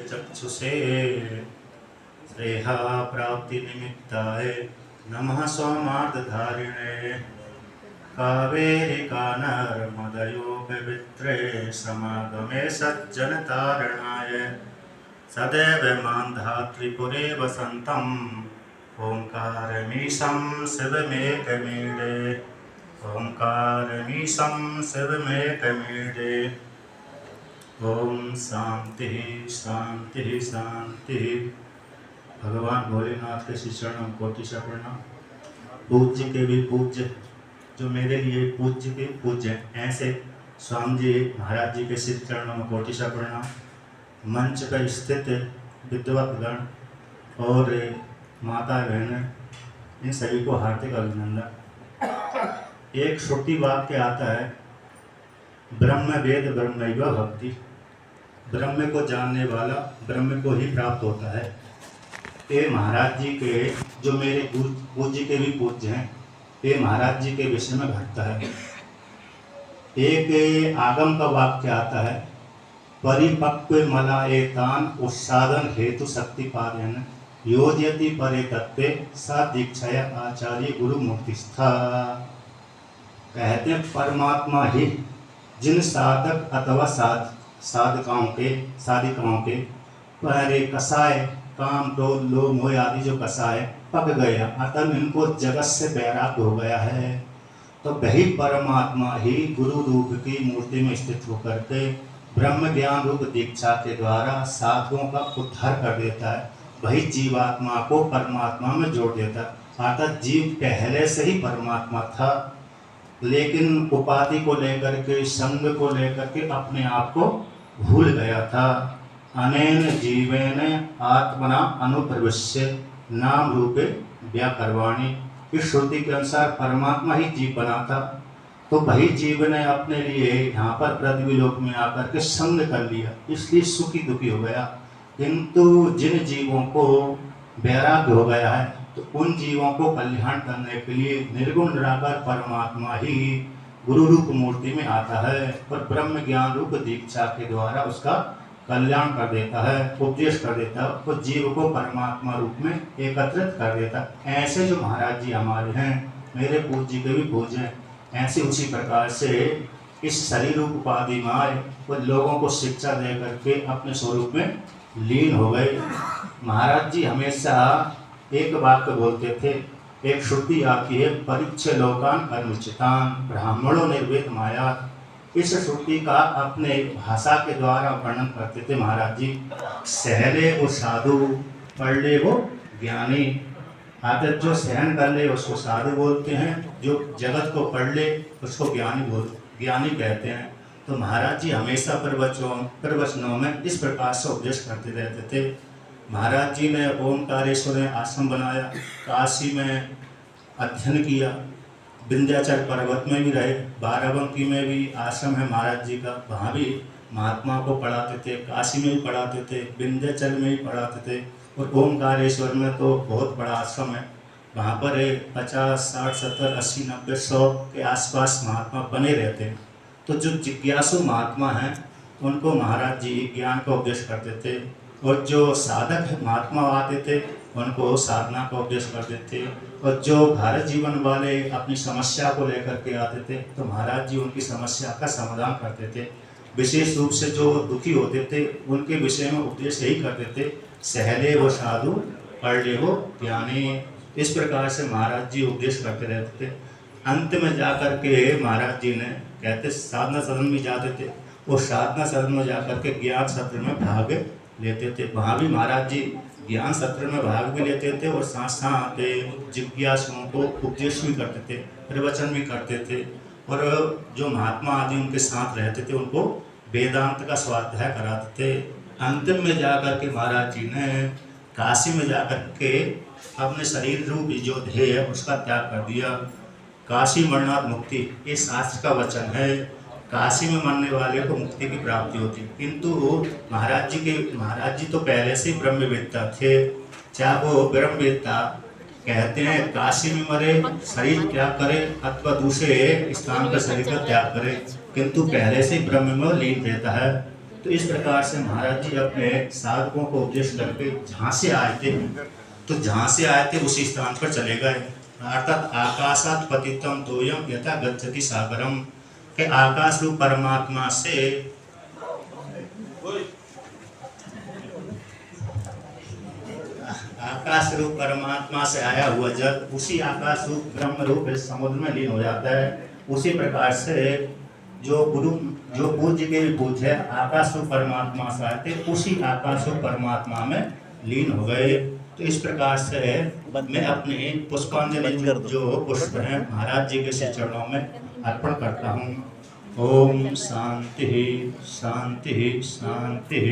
चक्षुषे श्रेहा प्राप्ति निमित्ताय नमः सोमार्धधारिणे कावेरिका नर्मदयोगवित्रे समागमे सज्जनतारणाय सदैव मान्धात्रिपुरे वसन्तम् ओंकारमीशं शिवमेकमीडे ओंकारमीशं शिवमेकमीडे। ओम शांति शांति शांति। भगवान भोलेनाथ के श्री चरणों कोटि से प्रणाम। पूज्य के भी पूज्य, जो मेरे लिए पूज्य के पूज्य, ऐसे स्वामी जी महाराज जी के श्री चरणों में कोटि से प्रणाम। मंच पर स्थित विद्वत गण और माता बहन, इन सभी को हार्दिक अभिनंदन। एक श्रुति वाक्य आता है, ब्रह्म वेद ब्रह्मैव भक्ति। ब्रह्म को जानने वाला ब्रह्म को ही प्राप्त होता है। ये महाराज जी के, जो मेरे पूज्य के भी पूज्य हैं, ये महाराज जी के विषय में घटता है। एक आगम का वाक्य आता है, परिपक्व मलाएतान उत्सादन हेतु शक्ति पादन योजयति परे तत्वे सा दीक्षाया आचार्य गुरु मुक्तिस्था। कहते हैं परमात्मा ही जिन साधक अथवा साधिकाओं के पहले कसाय काम क्रोध लोभ मोह आदि जो कसाय पक गया, अतः इनको जगत से वैराग्य हो गया है। तो वही परमात्मा ही गुरु रूप की मूर्ति में स्थित होकर के ब्रह्म ज्ञान रूप दीक्षा के द्वारा साधुओं का उद्धार कर देता है। वही जीवात्मा को परमात्मा में जोड़ देता है। अर्थात जीव पहले से ही परमात्मा था, लेकिन उपाधि को लेकर के, संग को लेकर के अपने आप को भूल गया था। अनेन जीवेन आत्मना अनुप्रविश्य नाम रूपे व्याकरवाणी। इस श्रुति के अनुसार परमात्मा ही जीव बना था, तो वही जीव ने अपने लिए यहाँ पर पृथ्वी लोक में आकर के संग कर लिया, इसलिए सुखी दुखी हो गया। किंतु जिन जीवों को वैराग्य हो गया है, तो उन जीवों को कल्याण करने के लिए निर्गुण निराकार परमात्मा ही गुरु रूप मूर्ति में आता है और ब्रह्म ज्ञान रूप दीक्षा के द्वारा उसका कल्याण कर देता है, उपदेश कर देता है, तो जीव को परमात्मा रूप में एकत्रित कर देता है। ऐसे जो महाराज जी हमारे हैं, मेरे पूज्य के भी पूज्य हैं, ऐसे उसी प्रकार से इस शरीर रूप उपाधि में आए और लोगों को शिक्षा दे करके अपने स्वरूप में लीन हो गए। महाराज जी हमेशा एक वाक्य बोलते थे, एक श्रुति आती है, परीक्ष लोकान कर्मचितान ब्राह्मणों निर्वेद माया। इस श्रुति का अपने भाषा के द्वारा वर्णन करते थे महाराज जी। सहले वो साधु, पढ़ ले वो ज्ञानी। आदत जो सहन कर ले उसको साधु बोलते हैं, जो जगत को पढ़ ले उसको ज्ञानी कहते हैं। तो महाराज जी हमेशा प्रवचनों में इस प्रकार से उपदेश करते रहते थे। महाराज जी ने ओमकारेश्वर में आश्रम बनाया, काशी में अध्ययन किया, विंध्याचल पर्वत में भी रहे, बाराबंकी में भी आश्रम है महाराज जी का, वहाँ भी महात्मा को पढ़ाते थे, काशी में भी पढ़ाते थे, विंध्याचल में भी पढ़ाते थे, और ओमकारेश्वर में तो बहुत बड़ा आश्रम है, वहाँ पर 50, 60, 70, 80, 90, 100 के आसपास महात्मा बने रहते हैं। तो जो जिज्ञासु महात्मा हैं उनको महाराज जी ज्ञान का उपदेश करते थे, और जो साधक महात्मा आते थे उनको साधना का उपदेश करते थे, और जो भारत जीवन वाले अपनी समस्या को लेकर के आते थे तो महाराज जी उनकी समस्या का समाधान करते थे। विशेष रूप से जो दुखी होते थे उनके विषय में उपदेश यही करते थे, सहले वो साधु, पढ़ ले वो ज्ञानी। इस प्रकार से महाराज जी उपदेश करते रहते थे। अंत में जाकर के महाराज जी ने कहते साधना सदन में जाते थे, वो साधना सदन में जाकर के ज्ञान सत्र में भाग लेते थे। वहाँ भी महाराज जी ज्ञान सत्र में भाग भी लेते थे और साथ साथ जिज्ञासुओं को उपदेश भी करते थे, प्रवचन भी करते थे, और जो महात्मा आदि उनके साथ रहते थे उनको वेदांत का स्वाध्याय कराते थे। अंतिम में जाकर के महाराज जी ने काशी में जाकर के अपने शरीर रूप जो ध्येय है उसका त्याग कर दिया। काशी मरणात् मुक्ति, ये शास्त्र का वचन है। काशी में मरने वाले को मुक्ति की प्राप्ति होती है, किंतु महाराज जी तो पहले से ब्रह्मवेत्ता थे। चाहे वो ब्रह्मवेत्ता कहते हैं काशी में मरे शरीर त्याग करे अथवा दूसरे स्थान का शरीर का त्याग करे, किंतु पहले से ब्रह्म में लीन रहता है। तो इस प्रकार से महाराज जी अपने साधकों को उपदेश करके जहाँ से आए थे, तो जहाँ से आए थे उसी स्थान पर चले गए। अर्थात आकाशात पतितम तोयम यथा गच्छति सागरम, के आकाश रूप परमात्मा से आकाश रूप परमात्मा से आया हुआ जल उसी आकाश रूप ब्रह्म रूप इस समुद्र में लीन हो जाता है। उसी प्रकार से जो गुरु जो पूज्य के भी पूज्य है आकाश रूप परमात्मा से आए थे, उसी आकाश रूप परमात्मा में लीन हो गए। तो इस प्रकार से मैं अपने पुष्पांजलि जो पुष्प है महाराज जी के श्री चरणों में अर्पण करता हूँ। ओम शांति शांति शांति।